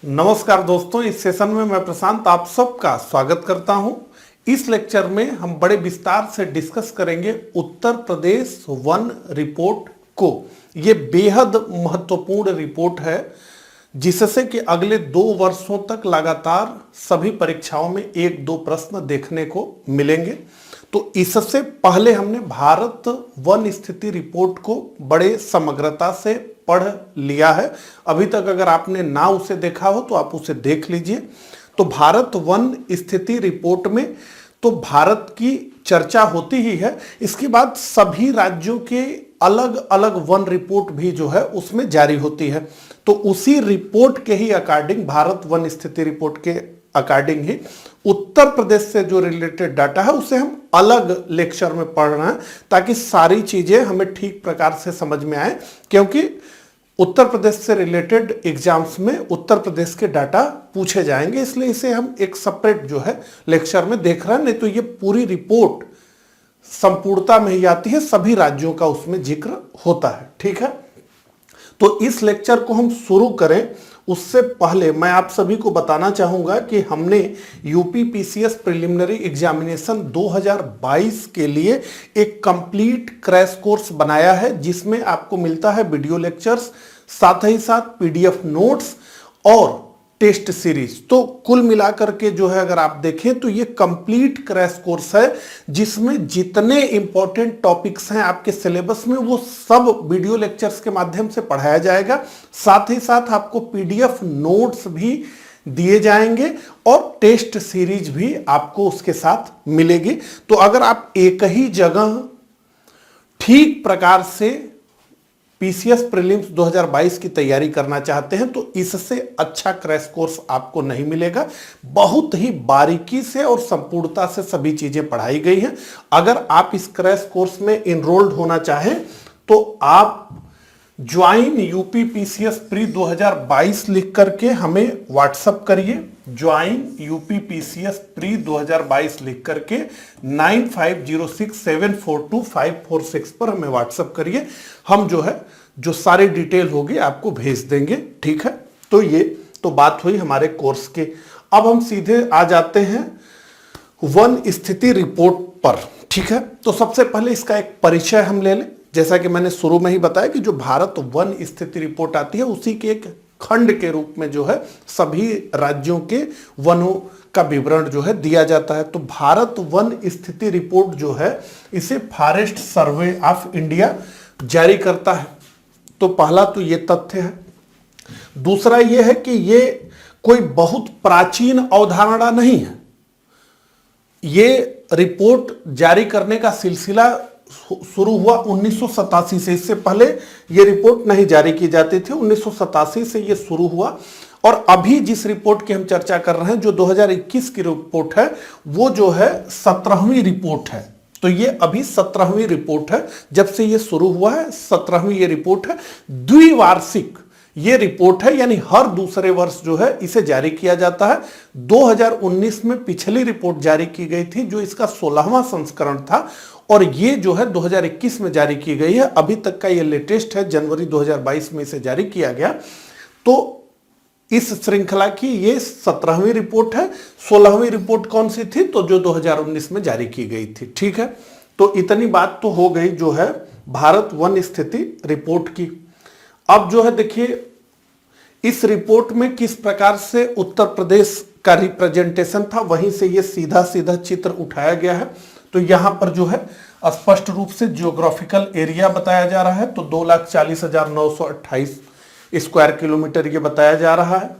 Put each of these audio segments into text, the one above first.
नमस्कार दोस्तों, इस सेशन में मैं प्रशांत आप सबका स्वागत करता हूं। इस लेक्चर में हम बड़े विस्तार से डिस्कस करेंगे उत्तर प्रदेश वन रिपोर्ट को। ये बेहद महत्वपूर्ण रिपोर्ट है जिससे कि अगले 2 वर्षों तक लगातार सभी परीक्षाओं में 1-2 प्रश्न देखने को मिलेंगे। तो इससे पहले हमने भारत वन स्थिति रिपोर्ट को बड़े समग्रता से पढ़ लिया है। अभी तक अगर आपने ना उसे देखा हो तो आप उसे देख लीजिए। तो भारत वन स्थिति रिपोर्ट में तो भारत की चर्चा होती ही है, इसके बाद सभी राज्यों के अलग अलग वन रिपोर्ट भी जो है उसमें जारी होती है। तो उसी रिपोर्ट के ही अकॉर्डिंग, भारत वन स्थिति रिपोर्ट के अकॉर्डिंग ही उत्तर प्रदेश से जो रिलेटेड डाटा है उसे हम अलग लेक्चर में पढ़ रहे हैं ताकि सारी चीजें हमें ठीक प्रकार से समझ में आए, क्योंकि उत्तर प्रदेश से रिलेटेड एग्जाम्स में उत्तर प्रदेश के डाटा पूछे जाएंगे, इसलिए इसे हम एक सेपरेट जो है लेक्चर में देख रहे हैं। नहीं तो ये पूरी रिपोर्ट संपूर्णता में ही आती है, सभी राज्यों का उसमें जिक्र होता है। ठीक है, तो इस लेक्चर को हम शुरू करें उससे पहले मैं आप सभी को बताना चाहूंगा कि हमने यूपी पीसीएस प्रिलिमिनरी एग्जामिनेशन 2022 के लिए एक कंप्लीट क्रैश कोर्स बनाया है, जिसमें आपको मिलता है वीडियो लेक्चर्स, साथ ही साथ पीडीएफ नोट्स और टेस्ट सीरीज। तो कुल मिलाकर के जो है अगर आप देखें तो ये कंप्लीट क्रैश कोर्स है जिसमें जितने इंपॉर्टेंट टॉपिक्स हैं आपके सिलेबस में वो सब वीडियो लेक्चर्स के माध्यम से पढ़ाया जाएगा। साथ ही साथ आपको पीडीएफ नोट्स भी दिए जाएंगे और टेस्ट सीरीज भी आपको उसके साथ मिलेगी। तो अगर आप एक ही जगह ठीक प्रकार से पीसीएस प्रीलिम्स 2022 की तैयारी करना चाहते हैं तो इससे अच्छा क्रैश कोर्स आपको नहीं मिलेगा। बहुत ही बारीकी से और संपूर्णता से सभी चीजें पढ़ाई गई हैं। अगर आप इस क्रैश कोर्स में इनरोल्ड होना चाहें तो आप ज्वाइन यूपी पीसीएस प्री 2022 लिख करके हमें व्हाट्सअप करिए। ज्वाइन यूपी पीसीएस प्री 2022 लिख करके 9506742546 पर हमें व्हाट्सअप करिए। हम जो है जो सारी डिटेल होगी आपको भेज देंगे। ठीक है, तो ये तो बात हुई हमारे कोर्स के। अब हम सीधे आ जाते हैं वन स्थिति रिपोर्ट पर। ठीक है, तो सबसे पहले इसका एक परिचय हम ले लें। जैसा कि मैंने शुरू में ही बताया कि जो भारत वन स्थिति रिपोर्ट आती है उसी के एक खंड के रूप में जो है सभी राज्यों के वनों का विवरण जो है दिया जाता है। तो भारत वन स्थिति रिपोर्ट जो है इसे फॉरेस्ट सर्वे ऑफ इंडिया जारी करता है। तो पहला तो ये तथ्य है। दूसरा ये है कि ये कोई बहुत प्राचीन अवधारणा नहीं है। ये रिपोर्ट जारी करने का सिलसिला शुरू हुआ 1987 से। इससे पहले यह रिपोर्ट नहीं जारी की जाती थी। 1987 से यह शुरू हुआ और अभी जिस रिपोर्ट की हम चर्चा कर रहे हैं जो 2021 की रिपोर्ट है वो जो है 17वीं रिपोर्ट है। तो ये अभी 17वीं रिपोर्ट है, जब से ये शुरू हुआ है 17वीं ये रिपोर्ट है। द्विवार्षिक ये रिपोर्ट है, यानी हर दूसरे वर्ष जो है इसे जारी किया जाता है। 2019 में पिछली रिपोर्ट जारी की गई थी जो इसका 16वां संस्करण था और ये जो है 2021 में जारी की गई है। अभी तक का ये लेटेस्ट है, जनवरी 2022 में इसे जारी किया गया। तो इस श्रृंखला की ये 17वीं रिपोर्ट है। 16वीं रिपोर्ट कौन सी थी? तो जो 2019 में जारी की गई थी। ठीक है, तो इतनी बात तो हो गई जो है भारत वन स्थिति रिपोर्ट की। अब जो है देखिए इस रिपोर्ट में किस प्रकार से उत्तर प्रदेश का रिप्रेजेंटेशन था, वहीं से ये सीधा सीधा चित्र उठाया गया है। तो यहां पर जो है स्पष्ट रूप से जियोग्राफिकल एरिया बताया जा रहा है। तो 2,40,928 स्क्वायर किलोमीटर ये बताया जा रहा है।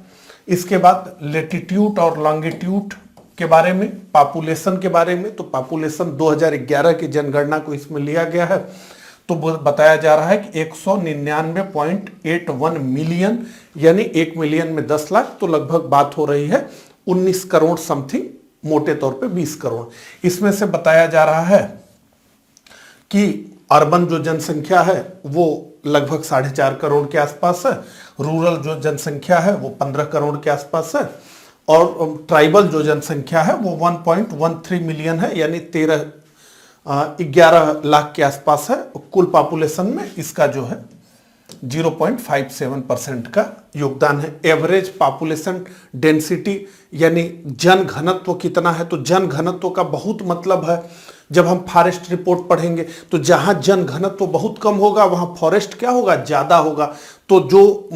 इसके बाद लेटीट्यूड और लॉन्गिट्यूड के बारे में, पॉपुलेशन के बारे में, तो पॉपुलेशन 2011 की जनगणना को इसमें लिया गया है। तो बताया जा रहा है कि 199.81 मिलियन, यानी 1 मिलियन में 10 लाख, तो लगभग बात हो रही है 19 करोड़ समथिंग, मोटे तौर पे 20 करोड़। इसमें से बताया जा रहा है कि अर्बन जो जनसंख्या है वो लगभग 4.5 करोड़ के आसपास है, रूरल जो जनसंख्या है वो 15 करोड़ के आसपास है और ट्राइबल जो जनसंख्या है वो 1.13 मिलियन है, यानी 11 लाख के आसपास है। कुल पॉपुलेशन में इसका जो है 0.57% का योगदान है। एवरेज पॉपुलेशन डेंसिटी यानी जन घनत्व कितना है, तो जन घनत्व का बहुत मतलब है। जब हम फॉरेस्ट रिपोर्ट पढ़ेंगे तो जहां जन घनत्व बहुत कम होगा वहां फॉरेस्ट क्या होगा, ज्यादा होगा। तो जो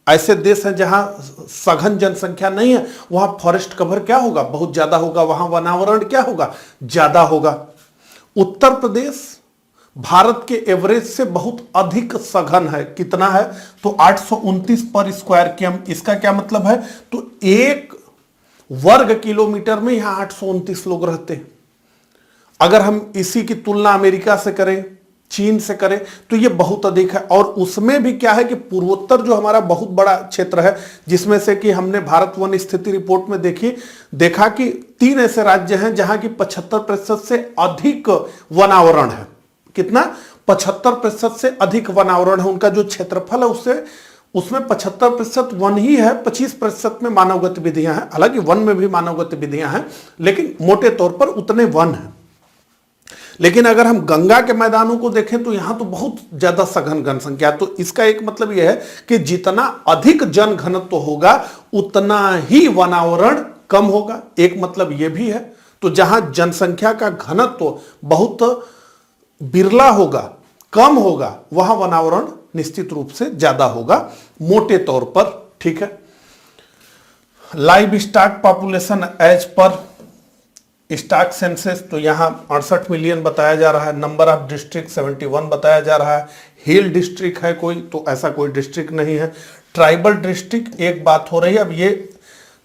ऐसे देश हैं जहां सघन जनसंख्या नहीं है वहां फॉरेस्ट कवर क्या होगा, बहुत ज्यादा होगा, वहां वनावरण क्या होगा, ज्यादा होगा। उत्तर प्रदेश भारत के एवरेज से बहुत अधिक सघन है। कितना है, तो 829 पर स्क्वायर किलोमीटर। इसका क्या मतलब है, तो 1 वर्ग किलोमीटर में यहां 829 लोग रहते हैं। अगर हम इसी की तुलना अमेरिका से करें, चीन से करें, तो ये बहुत अधिक है। और उसमें भी क्या है कि पूर्वोत्तर जो हमारा बहुत बड़ा क्षेत्र है, जिसमें से कि हमने भारत वन स्थिति रिपोर्ट में देखा कि 3 ऐसे राज्य हैं जहां की 75% से अधिक वनावरण है। कितना, 75% से अधिक वनावरण है। उनका जो क्षेत्रफल है उसमें 75% वन ही है, 25% में मानव गतिविधियां हैं। हालांकि वन में भी मानव गतिविधियां हैं, लेकिन मोटे तौर पर उतने वन है। लेकिन अगर हम गंगा के मैदानों को देखें तो यहां तो बहुत ज्यादा सघन जनसंख्या। तो इसका एक मतलब यह है कि जितना अधिक जन घनत्व होगा उतना ही वनावरण कम होगा। एक मतलब यह भी है। तो जहां जनसंख्या का घनत्व बहुत बिरला होगा, कम होगा, वहां वनावरण निश्चित रूप से ज्यादा होगा मोटे तौर पर। ठीक है। Livestock population as per stock census, तो यहां 68 मिलियन बताया जा रहा है। नंबर ऑफ डिस्ट्रिक्ट 71 बताया जा रहा है। हिल डिस्ट्रिक्ट है कोई, तो ऐसा कोई डिस्ट्रिक्ट नहीं है। ट्राइबल डिस्ट्रिक्ट एक बात हो रही है। अब ये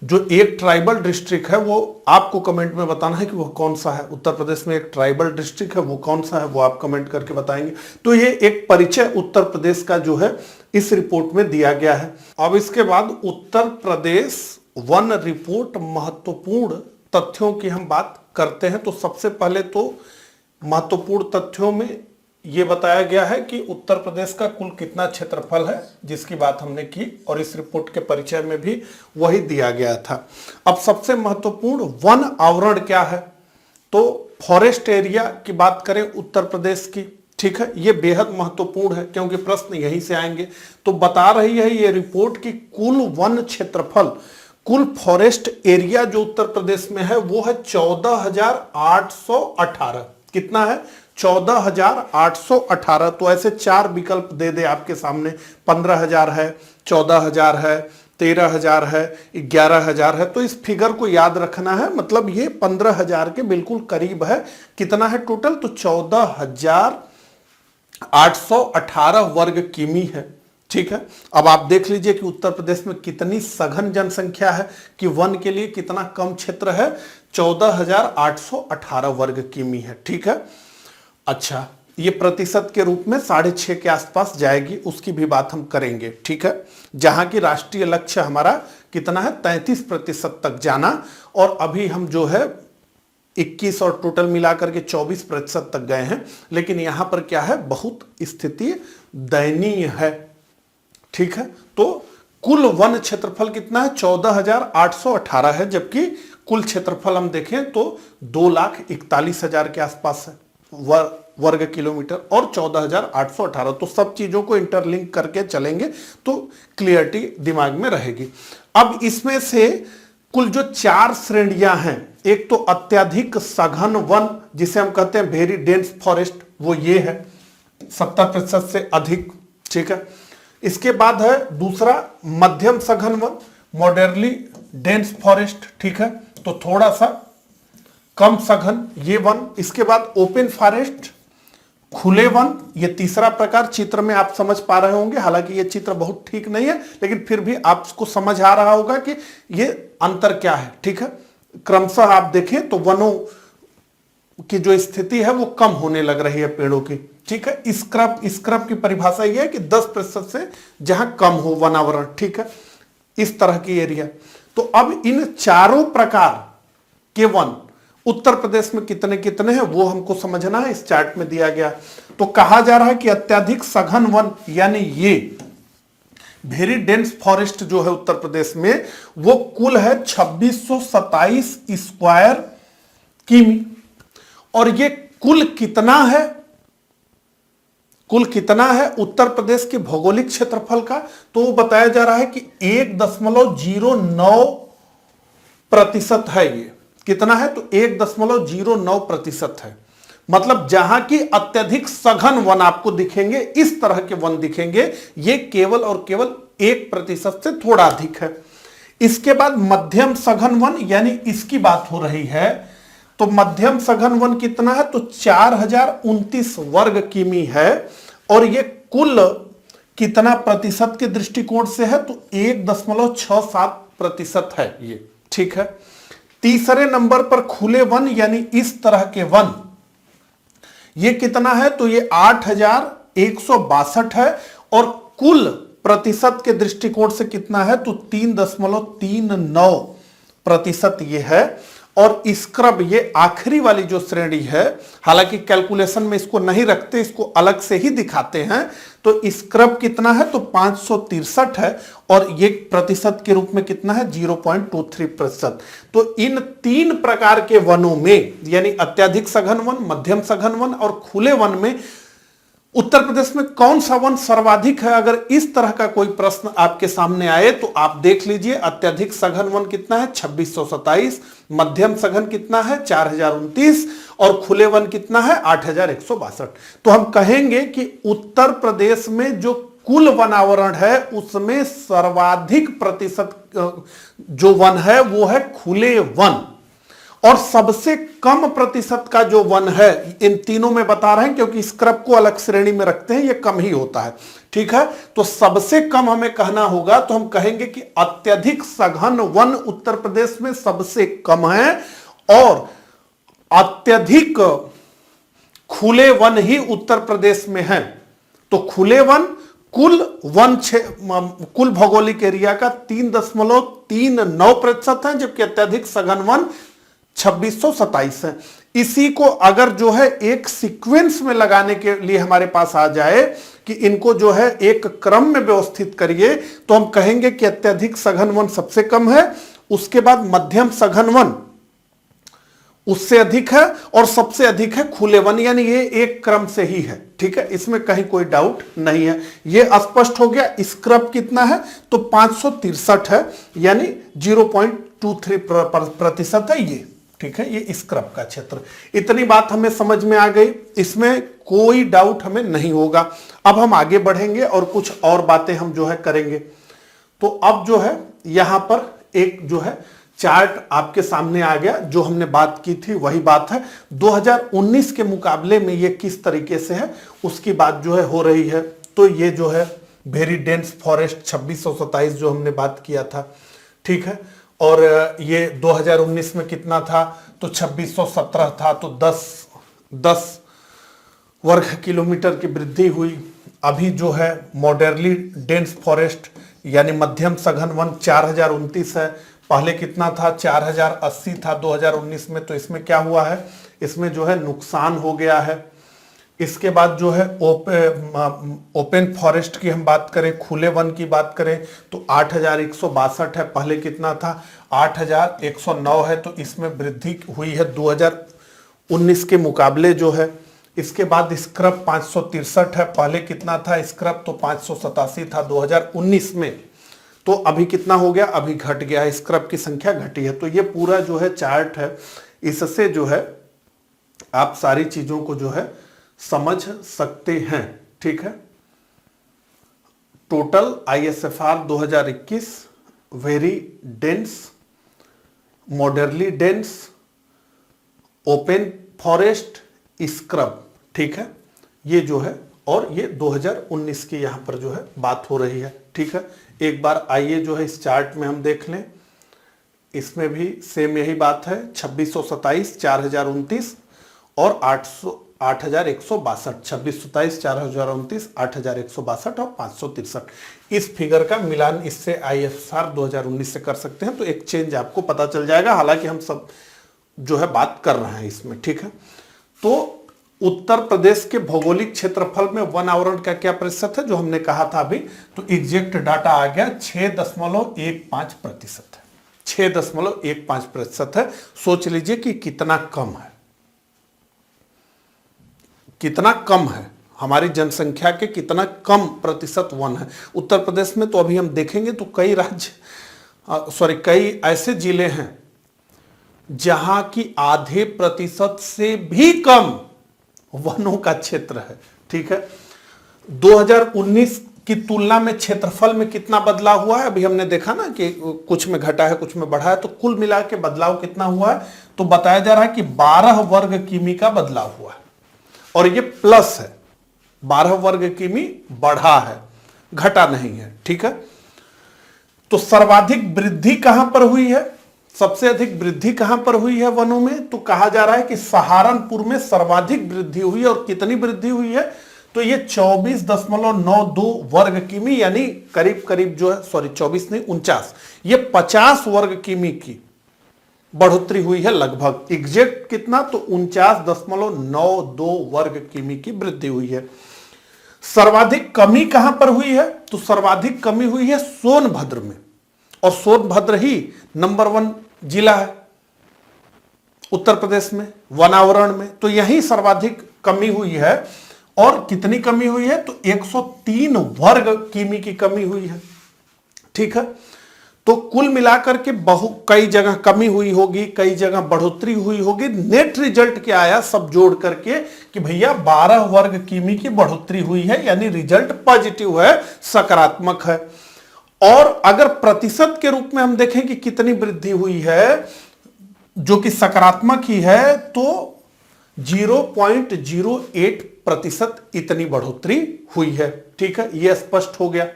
जो एक ट्राइबल डिस्ट्रिक्ट है वो आपको कमेंट में बताना है कि वो कौन सा है। उत्तर प्रदेश में एक ट्राइबल डिस्ट्रिक्ट है, वो कौन सा है वो आप कमेंट करके बताएंगे। तो ये एक परिचय उत्तर प्रदेश का जो है इस रिपोर्ट में दिया गया है। अब इसके बाद उत्तर प्रदेश वन रिपोर्ट महत्वपूर्ण तथ्यों की हम बात करते हैं। तो सबसे पहले तो महत्वपूर्ण तथ्यों में यह बताया गया है कि उत्तर प्रदेश का कुल कितना क्षेत्रफल है, जिसकी बात हमने की, और इस रिपोर्ट के परिचय में भी वही दिया गया था। अब सबसे महत्वपूर्ण वन आवरण क्या है, तो फॉरेस्ट एरिया की बात करें उत्तर प्रदेश की। ठीक है, यह बेहद महत्वपूर्ण है क्योंकि प्रश्न यहीं से आएंगे। तो बता रही है ये रिपोर्ट की कुल वन क्षेत्रफल, कुल फॉरेस्ट एरिया जो उत्तर प्रदेश में है वो है 14,818। कितना है, 14,818। तो ऐसे 4 विकल्प दे दे आपके सामने। 15,000 है, 14,000 है, 13,000 है, 11,000 है। तो इस फिगर को याद रखना है, मतलब ये 15,000 के बिल्कुल करीब है। कितना है टोटल, तो 14,818 वर्ग किमी है। ठीक है। अब आप देख लीजिए कि उत्तर प्रदेश में कितनी सघन जनसंख्या है कि वन के लिए कितना कम क्षेत्र है, 14,818 वर्ग किमी है। ठीक है। अच्छा, ये प्रतिशत के रूप में 6.5 के आसपास जाएगी, उसकी भी बात हम करेंगे। ठीक है। जहां की राष्ट्रीय लक्ष्य हमारा कितना है, 33% तक जाना, और अभी हम जो है 21 और टोटल मिलाकर के 24% तक गए हैं। लेकिन यहां पर क्या है, बहुत स्थिति दयनीय है। ठीक है। तो कुल वन क्षेत्रफल कितना है, 14,818 है, जबकि कुल क्षेत्रफल हम देखें तो 2,41,000 के आसपास है वर्ग किलोमीटर, और 14,818। तो सब चीजों को इंटरलिंक करके चलेंगे तो क्लियरिटी दिमाग में रहेगी। अब इसमें से कुल जो 4 श्रेणियां हैं, एक तो अत्यधिक सघन वन जिसे हम कहते हैं वेरी डेंस फॉरेस्ट, वो ये है 70% से अधिक। ठीक है। इसके बाद है दूसरा मध्यम सघन वन, मॉडरेटली डेंस फॉरेस्ट। ठीक है, तो थोड़ा सा कम सघन ये वन। इसके बाद ओपन फॉरेस्ट, खुले वन, ये तीसरा प्रकार। चित्र में आप समझ पा रहे होंगे, हालांकि ये चित्र बहुत ठीक नहीं है, लेकिन फिर भी आपको समझ आ रहा होगा कि ये अंतर क्या है। ठीक है। क्रमशः आप देखें तो वनों की जो स्थिति है वो कम होने लग रही है पेड़ों की। ठीक है। स्क्रब की परिभाषा यह है कि 10% से जहां कम हो वनावरण। ठीक है, इस तरह की एरिया। तो अब इन चारों प्रकार के वन उत्तर प्रदेश में कितने कितने हैं वो हमको समझना है, इस चार्ट में दिया गया। तो कहा जा रहा है कि अत्यधिक सघन वन यानी ये वेरी डेंस फॉरेस्ट जो है उत्तर प्रदेश में, वो कुल है 2627 स्क्वायर किमी। और ये कुल कितना है, कुल कितना है उत्तर प्रदेश के भौगोलिक क्षेत्रफल का, तो वो बताया जा रहा है कि 1.09% है। ये कितना है, तो 1.09% है। मतलब जहां की अत्यधिक सघन वन आपको दिखेंगे, इस तरह के वन दिखेंगे, ये केवल और केवल 1% से थोड़ा अधिक है। इसके बाद मध्यम सघन वन, यानी इसकी बात हो रही है, तो मध्यम सघन वन कितना है, तो 4029 वर्ग किमी है। और ये कुल कितना प्रतिशत के दृष्टिकोण से है, तो 1.67% है ये, ठीक है। तीसरे नंबर पर खुले वन, यानी इस तरह के वन, ये कितना है, तो ये 8162 है। और कुल प्रतिशत के दृष्टिकोण से कितना है, तो 3.39% ये है। और स्क्रब, ये आखिरी वाली जो श्रेणी है, हालांकि कैलकुलेशन में इसको नहीं रखते, इसको अलग से ही दिखाते हैं। तो स्क्रब कितना है, तो 563 है। और ये प्रतिशत के रूप में कितना है, 0.23%। तो इन 3 प्रकार के वनों में, यानी अत्यधिक सघन वन, मध्यम सघन वन और खुले वन में उत्तर प्रदेश में कौन सा वन सर्वाधिक है। अगर इस तरह का कोई प्रश्न आपके सामने आए तो आप देख लीजिए, अत्यधिक सघन वन कितना है, 2627, मध्यम सघन कितना है, 4029, और खुले वन कितना है, 8162। तो हम कहेंगे कि उत्तर प्रदेश में जो कुल वनावरण है, उसमें सर्वाधिक प्रतिशत जो वन है वो है खुले वन। और सबसे कम प्रतिशत का जो वन है, इन तीनों में बता रहे हैं क्योंकि स्क्रब को अलग श्रेणी में रखते हैं, ये कम ही होता है, ठीक है। तो सबसे कम हमें कहना होगा, तो हम कहेंगे कि अत्यधिक सघन वन उत्तर प्रदेश में सबसे कम है, और अत्यधिक खुले वन ही उत्तर प्रदेश में है। तो खुले वन कुल कुल भौगोलिक एरिया का 3.39% है, जबकि अत्यधिक सघन वन 2627 है। इसी को अगर जो है एक सीक्वेंस में लगाने के लिए हमारे पास आ जाए कि इनको जो है एक क्रम में व्यवस्थित करिए, तो हम कहेंगे कि अत्यधिक सघन वन सबसे कम है, उसके बाद मध्यम सघन वन उससे अधिक है, और सबसे अधिक है खुले वन, यानी ये एक क्रम से ही है, ठीक है। इसमें कहीं कोई डाउट नहीं है, ये स्पष्ट हो गया। स्क्रब कितना है, तो 563 है, यानी 0.23% है ये, ठीक है। ये स्क्रब का क्षेत्र, इतनी बात हमें समझ में आ गई, इसमें कोई डाउट हमें नहीं होगा। अब हम आगे बढ़ेंगे और कुछ और बातें हम जो है करेंगे। तो अब जो है यहां पर एक जो है चार्ट आपके सामने आ गया, जो हमने बात की थी वही बात है। 2019 के मुकाबले में ये किस तरीके से है उसकी बात जो है हो रही है। तो ये जो है वेरी डेंस फॉरेस्ट 2627 जो हमने बात किया था, ठीक है। और ये 2019 में कितना था, तो 2617 था, तो 10 वर्ग किलोमीटर की वृद्धि हुई। अभी जो है मॉडर्नली डेंस फॉरेस्ट यानी मध्यम सघन वन 4029 है, पहले कितना था, 4080 था 2019 में। तो इसमें क्या हुआ है, इसमें जो है नुकसान हो गया है। इसके बाद जो है ओपन फॉरेस्ट की हम बात करें, खुले वन की बात करें, तो 8162 है, पहले कितना था 8109 है। तो इसमें वृद्धि हुई है 2019 के मुकाबले जो है। इसके बाद स्क्रब 563 है, पहले कितना था स्क्रब, तो 587 था 2019 में। तो अभी कितना हो गया, अभी घट गया है, स्क्रब की संख्या घटी है। तो ये पूरा जो है चार्ट है, इससे जो है आप सारी चीजों को जो है समझ सकते हैं, ठीक है। Total ISFR 2021 very dense, moderately dense, open forest, scrub, ठीक है। ये जो है, और ये 2019 की यहां पर जो है बात हो रही है, ठीक है। एक बार आइए जो है इस चार्ट में हम देख लें, इसमें भी सेम यही बात है, 2627, 4029 और 8162, 2627, 4029, 8162 और 563। इस फिगर का मिलान इससे ISFR 2019 से कर सकते हैं, तो एक चेंज आपको पता चल जाएगा। हालांकि हम सब जो है बात कर रहे हैं इसमें, ठीक है। तो उत्तर प्रदेश के भौगोलिक क्षेत्रफल में वन आवरण का क्या प्रतिशत है, जो हमने कहा था अभी, तो एग्जैक्ट डाटा आ गया 6.15% है, 6.15% है। सोच लीजिए कि कितना कम है, कितना कम है। हमारी जनसंख्या के कितना कम प्रतिशत वन है। उत्तर प्रदेश में तो अभी हम देखेंगे तो कई कई ऐसे जिले हैं जहां की आधे प्रतिशत से भी कम वनों का क्षेत्र है। ठीक है, 2019 की तुलना में क्षेत्रफल में कितना बदलाव हुआ है, अभी हमने देखा ना कि कुछ में घटा है कुछ में बढ़ा है, तो कुल मिला के बदलाव कितना हुआ है, तो बताया जा रहा है कि 12 वर्ग किमी का बदलाव हुआ है और ये प्लस है, 12 वर्ग किमी बढ़ा है, घटा नहीं है। ठीक है, तो सर्वाधिक वृद्धि कहां पर हुई है, सबसे अधिक वृद्धि कहां पर हुई है वनों में, तो कहा जा रहा है कि सहारनपुर में सर्वाधिक वृद्धि हुई है। और कितनी वृद्धि हुई है, तो ये 24.92 वर्ग किमी, यानी करीब करीब जो है 24 नहीं 49, ये 50 वर्ग किमी की बढ़ोतरी हुई है लगभग। एग्जैक्ट कितना, तो 49.92 वर्ग किमी की वृद्धि हुई है। सर्वाधिक कमी कहां पर हुई है, तो सर्वाधिक कमी हुई है सोनभद्र में, और सोनभद्र ही नंबर 1 जिला है उत्तर प्रदेश में वनावरण में, तो यही सर्वाधिक कमी हुई है। और कितनी कमी हुई है, तो 103 वर्ग किमी की कमी हुई है। ठीक है, तो कुल मिलाकर के कई जगह कमी हुई होगी, कई जगह बढ़ोतरी हुई होगी। नेट रिजल्ट क्या आया सब जोड़ करके कि भैया 12 वर्ग किमी की बढ़ोतरी हुई है, यानी रिजल्ट पॉजिटिव है, सकारात्मक है। और अगर प्रतिशत के रूप में हम देखें कि कितनी वृद्धि हुई है, जो कि सकारात्मक ही है, तो 0.08% इतनी बढ़ोतरी हुई है। ठीक है, यह स्पष्ट हो गया।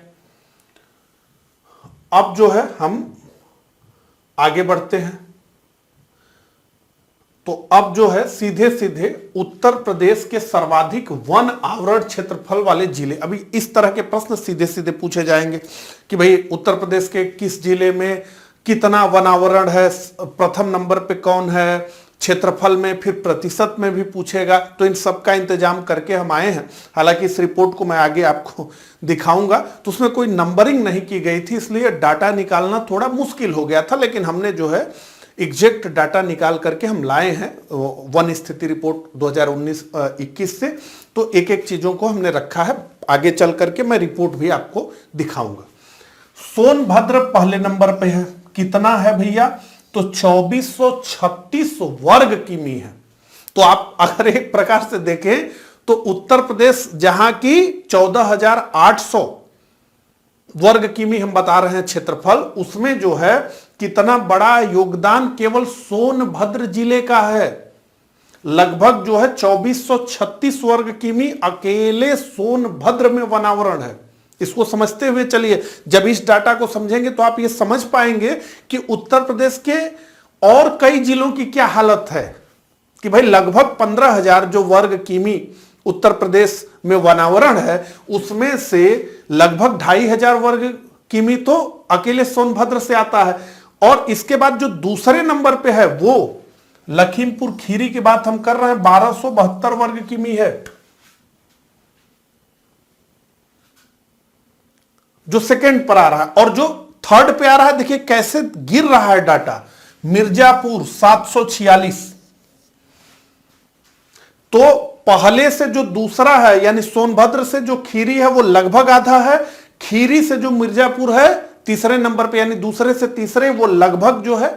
अब जो है हम आगे बढ़ते हैं, तो अब जो है सीधे सीधे उत्तर प्रदेश के सर्वाधिक वन आवरण क्षेत्रफल वाले जिले, अभी इस तरह के प्रश्न सीधे सीधे पूछे जाएंगे कि भाई उत्तर प्रदेश के किस जिले में कितना वन आवरण है, प्रथम नंबर पे कौन है, क्षेत्रफल में, फिर प्रतिशत में भी पूछेगा। तो इन सब का इंतजाम करके हम आए हैं। हालांकि इस रिपोर्ट को मैं आगे आपको दिखाऊंगा, तो उसमें कोई नंबरिंग नहीं की गई थी, इसलिए डाटा निकालना थोड़ा मुश्किल हो गया था, लेकिन हमने जो है एग्जैक्ट डाटा निकाल करके हम लाए हैं वन स्थिति रिपोर्ट 2019-21 से। तो एक एक चीजों को हमने रखा है, आगे चल करके मैं रिपोर्ट भी आपको दिखाऊंगा। सोनभद्र पहले नंबर पे है, कितना है भैया, तो 2436 वर्ग किमी है। तो आप अगर एक प्रकार से देखें तो उत्तर प्रदेश जहां की 14,800 वर्ग किमी हम बता रहे हैं क्षेत्रफल, उसमें जो है कितना बड़ा योगदान केवल सोनभद्र जिले का है। लगभग जो है 2436 वर्ग किमी अकेले सोनभद्र में वनावरण है। इसको समझते हुए चलिए, जब इस डाटा को समझेंगे तो आप ये समझ पाएंगे कि उत्तर प्रदेश के और कई जिलों की क्या हालत है, कि भाई लगभग 15,000 जो वर्ग किमी उत्तर प्रदेश में वनावरण है, उसमें से लगभग 2,500 वर्ग किमी तो अकेले सोनभद्र से आता है। और इसके बाद जो दूसरे नंबर पे है वो लखीमपुर खीरी की बात हम कर रहे हैं, 1272 वर्ग किमी है। जो सेकंड पर आ रहा है, और जो थर्ड पे आ रहा है, देखिए कैसे गिर रहा है डाटा। मिर्जापुर 746, तो पहले से जो दूसरा है यानी सोनभद्र से जो खीरी है वो लगभग आधा है, खीरी से जो मिर्जापुर है तीसरे नंबर पे यानी दूसरे से तीसरे, वो लगभग जो है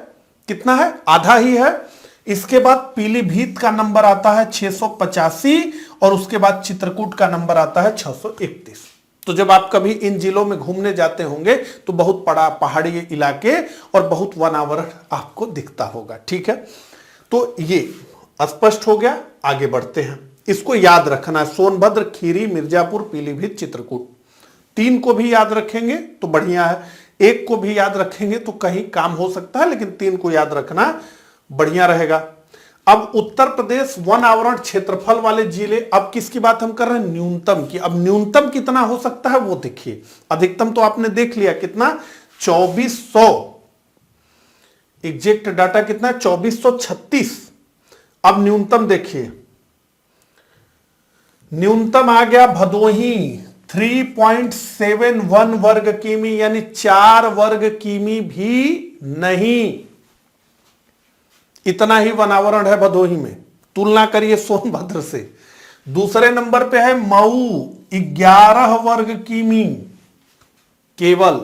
कितना है, आधा ही है। इसके बाद पीलीभीत का नंबर आता है 685 और उसके बाद चित्रकूट का नंबर आता है 631। तो जब आप कभी इन जिलों में घूमने जाते होंगे तो बहुत बड़ा पहाड़ी इलाके और बहुत वनावरण आपको दिखता होगा। ठीक है, तो ये स्पष्ट हो गया। आगे बढ़ते हैं, इसको याद रखना है, सोनभद्र, खीरी, मिर्जापुर, पीलीभीत, चित्रकूट, 3 को भी याद रखेंगे तो बढ़िया है, 1 को भी याद रखेंगे तो कहीं काम हो सकता है, लेकिन 3 को याद रखना बढ़िया रहेगा। अब उत्तर प्रदेश वन आवरण क्षेत्रफल वाले जिले, अब किसकी बात हम कर रहे हैं, न्यूनतम की। अब न्यूनतम कितना हो सकता है वो देखिए, अधिकतम तो आपने देख लिया कितना, 2400, एग्जैक्ट डाटा कितना है 2436। अब न्यूनतम देखिए, न्यूनतम आ गया भदोही 3.71 वर्ग किमी, यानी 4 वर्ग किमी भी नहीं, इतना ही वनावरण है भदोही में। तुलना करिए सोनभद्र से, दूसरे नंबर पे है मऊ 11 वर्ग किमी केवल।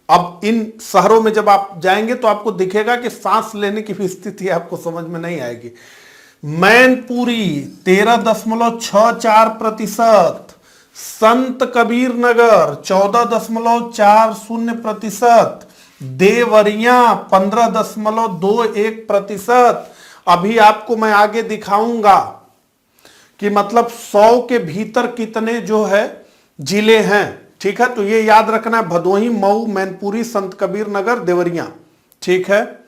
अब इन शहरों में जब आप जाएंगे तो आपको दिखेगा कि सांस लेने की भी स्थिति आपको समझ में नहीं आएगी। मैनपुरी 13.64%, संत कबीर नगर 14.40%, देवरिया 15.21%। अभी आपको मैं आगे दिखाऊंगा कि मतलब 100 के भीतर कितने जो है जिले हैं, ठीक है। तो ये याद रखना है, भदोही, मऊ, मैनपुरी, संत कबीर नगर, देवरिया, ठीक है।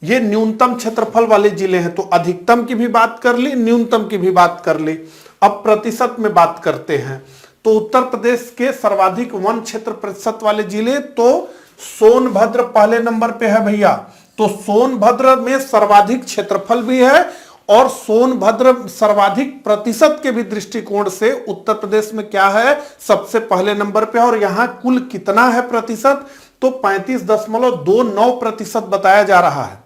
ये न्यूनतम क्षेत्रफल वाले जिले हैं। तो अधिकतम की भी बात कर ली, न्यूनतम की भी बात कर ली। अब प्रतिशत में बात करते हैं। तो उत्तर प्रदेश के सर्वाधिक वन क्षेत्र प्रतिशत वाले जिले, तो सोनभद्र पहले नंबर पे है भैया। तो सोनभद्र में सर्वाधिक क्षेत्रफल भी है और सोनभद्र सर्वाधिक प्रतिशत के भी दृष्टिकोण से उत्तर प्रदेश में क्या है, सबसे पहले नंबर पे। और यहां कुल कितना है प्रतिशत, तो 35.29% बताया जा रहा है।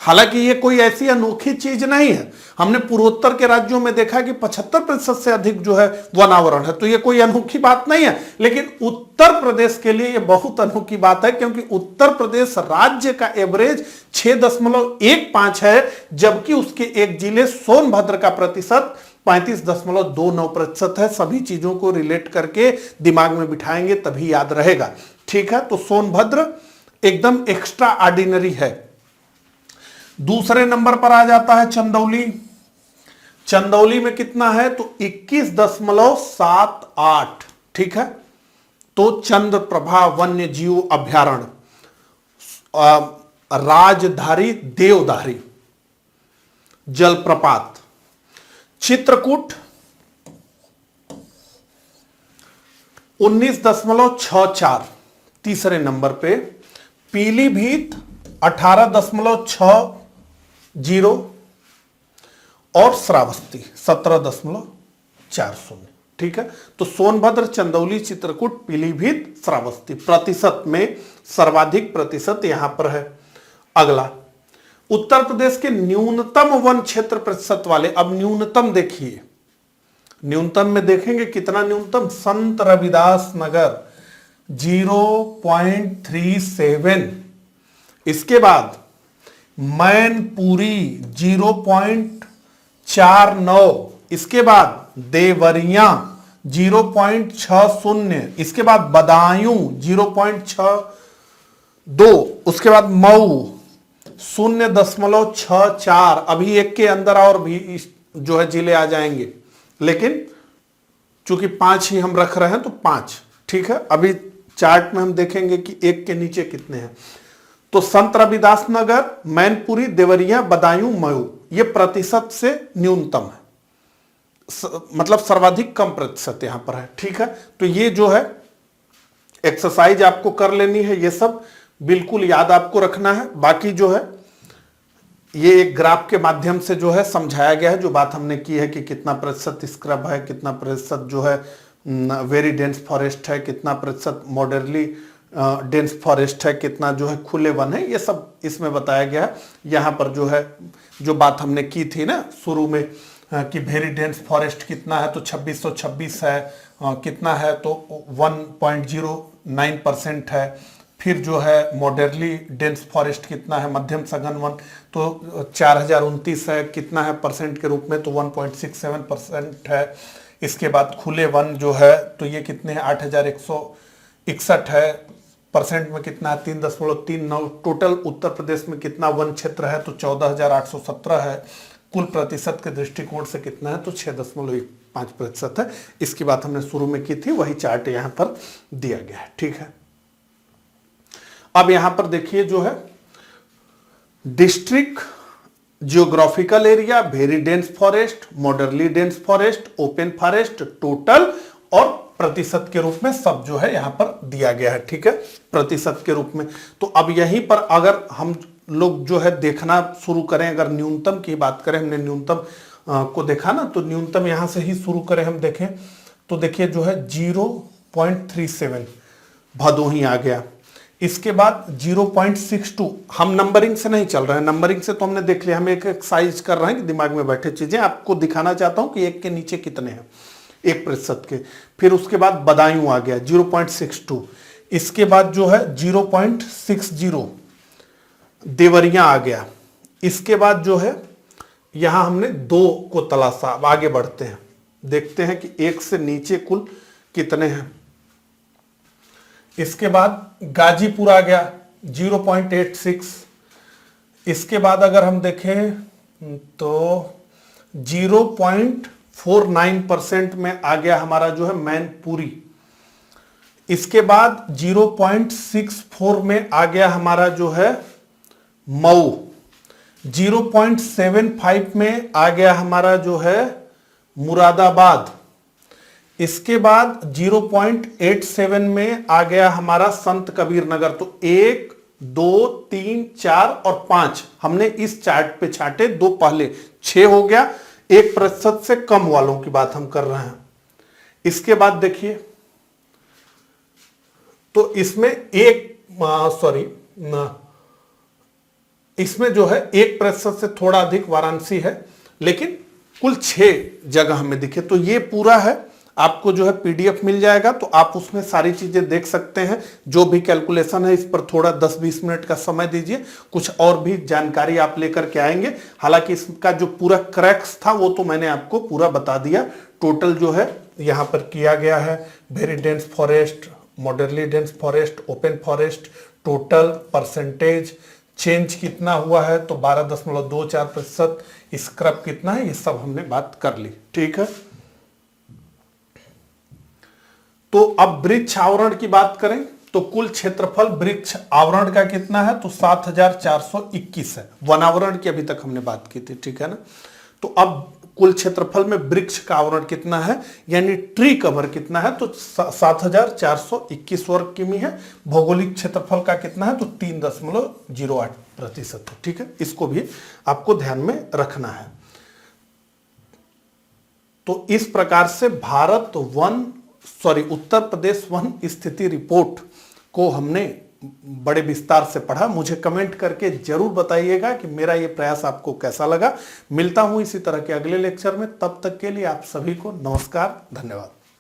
हालांकि ये कोई ऐसी अनोखी चीज नहीं है। हमने पूर्वोत्तर के राज्यों में देखा कि 75% से अधिक जो है वनावरण है, तो ये कोई अनोखी बात नहीं है। लेकिन उत्तर प्रदेश के लिए ये बहुत अनोखी बात है, क्योंकि उत्तर प्रदेश राज्य का एवरेज 6.15 है, जबकि उसके एक जिले सोनभद्र का प्रतिशत 35.29% है। सभी चीजों को रिलेट करके दिमाग में बिठाएंगे तभी याद रहेगा, ठीक है। तो सोनभद्र एकदम एक्स्ट्रा ऑर्डिनरी है। दूसरे नंबर पर आ जाता है चंदौली। चंदौली में कितना है, तो 21.78, ठीक है। तो चंद्रप्रभा वन्य जीव अभ्यारण्य, राजधारी देवधारी जलप्रपात। चित्रकूट 19.64 तीसरे नंबर पे। पीलीभीत 18.60 और श्रावस्ती 17.40, ठीक है। तो सोनभद्र, चंदौली, चित्रकूट, पीलीभीत, श्रावस्ती प्रतिशत में सर्वाधिक प्रतिशत यहां पर है। अगला उत्तर प्रदेश के न्यूनतम वन क्षेत्र प्रतिशत वाले। अब न्यूनतम देखिए, न्यूनतम में देखेंगे कितना न्यूनतम, संत रविदास नगर 0.37, इसके बाद मैनपुरी 0.49, इसके बाद देवरिया 0.60, इसके बाद बदायूं 0.62, उसके बाद मऊ 0.64। अभी एक के अंदर और भी जो है जिले आ जाएंगे, लेकिन चूंकि 5 ही हम रख रहे हैं तो 5, ठीक है। अभी चार्ट में हम देखेंगे कि एक के नीचे कितने हैं। तो संत रविदास नगर, मैनपुरी, देवरिया, बदायूं, मऊ, ये प्रतिशत से न्यूनतम है, मतलब सर्वाधिक कम प्रतिशत यहां पर है, ठीक है। तो ये जो है एक्सरसाइज आपको कर लेनी है, ये सब बिल्कुल याद आपको रखना है। बाकी जो है ये एक ग्राफ के माध्यम से जो है समझाया गया है, जो बात हमने की है कि कितना प्रतिशत स्क्रब है, कितना प्रतिशत जो है वेरी डेंस फॉरेस्ट है, कितना प्रतिशत मॉडरेटली डेंस फॉरेस्ट है, कितना जो है खुले वन है, ये सब इसमें बताया गया है। यहाँ पर जो है जो बात हमने की थी ना शुरू में कि वेरी डेंस फॉरेस्ट कितना है, तो 2626 है, कितना है तो 1.09% है। फिर जो है मॉडरेटली डेंस फॉरेस्ट कितना है, मध्यम सघन वन तो 4029 है, कितना है परसेंट के रूप में, तो 1.67% है। इसके बाद खुले वन जो है तो ये कितने हैं, 8161 है, परसेंट में कितना है 3.39। टोटल उत्तर प्रदेश में कितना वन क्षेत्र है, तो 14,817 है। कुल प्रतिशत के दृष्टिकोण से कितना है, तो 6.15% है। इसकी बात हमने शुरू में की थी, वही चार्ट यहां पर दिया गया है, ठीक है। अब यहां पर देखिए जो है district, geographical area, very dense forest, moderately dense forest, open forest, total और प्रतिशत के रूप में सब जो है यहां पर दिया गया है, ठीक है, प्रतिशत के रूप में। तो अब यहीं पर अगर हम लोग जो है देखना शुरू करें, अगर न्यूनतम की बात करें, हमने न्यूनतम को देखा ना, तो न्यूनतम यहां से ही शुरू करें हम देखें तो देखिए जो है 0.37 भदोही आ गया। इसके बाद 0.62, हम नंबरिंग से नहीं चल रहे हैं, नंबरिंग से तो हमने देख लिया, हम एक एक्सरसाइज कर रहे हैं कि दिमाग में बैठे चीजें आपको दिखाना चाहता हूं कि एक के नीचे कितने हैं 1% के। फिर उसके बाद बदायूं आ गया 0.62, इसके बाद जो है 0.60 देवरिया आ गया। इसके बाद जो है यहां हमने 2 को तलाशा। अब आगे बढ़ते हैं, देखते हैं कि 1 से नीचे कुल कितने हैं। इसके बाद गाजीपुर आ गया 0.86। इसके बाद अगर हम देखें तो 0.49% में आ गया हमारा जो है मैनपुरी। इसके बाद 0.64 में आ गया हमारा जो है मऊ। 0.75 में आ गया हमारा जो है मुरादाबाद। इसके बाद 0.87 में आ गया हमारा संत कबीर नगर। तो 1, 2, 3, 4 और 5 हमने इस चार्ट पे छांटे, 2 पहले 6 हो गया। 1% से कम वालों की बात हम कर रहे हैं। इसके बाद देखिए तो इसमें जो है 1% से थोड़ा अधिक वाराणसी है, लेकिन कुल 6 जगह हमें दिखे। तो ये पूरा है, आपको जो है पीडीएफ मिल जाएगा, तो आप उसमें सारी चीजें देख सकते हैं। जो भी कैलकुलेशन है इस पर थोड़ा 10-20 मिनट का समय दीजिए, कुछ और भी जानकारी आप लेकर के आएंगे। हालांकि इसका जो पूरा क्रैक्स था वो तो मैंने आपको पूरा बता दिया। टोटल जो है यहां पर किया गया है very dense forest, moderately dense forest, open forest, total percentage change कितना हुआ है तो 12.24%, स्क्रब कितना है, ये सब हमने बात कर ली। ठीक है, तो अब वृक्ष आवरण की बात करें तो कुल क्षेत्रफल वृक्ष आवरण का कितना है तो 7421 है। वनावरण की अभी तक हमने बात की थी, ठीक है ना। तो अब कुल क्षेत्रफल में वृक्ष का आवरण कितना है, यानी ट्री कवर कितना है तो 7421 वर्ग किमी है। भौगोलिक क्षेत्रफल का कितना है तो 3.08% है। ठीक है, इसको भी आपको ध्यान में रखना है। तो इस प्रकार से उत्तर प्रदेश वन स्थिति रिपोर्ट को हमने बड़े विस्तार से पढ़ा। मुझे कमेंट करके जरूर बताइएगा कि मेरा ये प्रयास आपको कैसा लगा। मिलता हूं इसी तरह के अगले लेक्चर में, तब तक के लिए आप सभी को नमस्कार, धन्यवाद।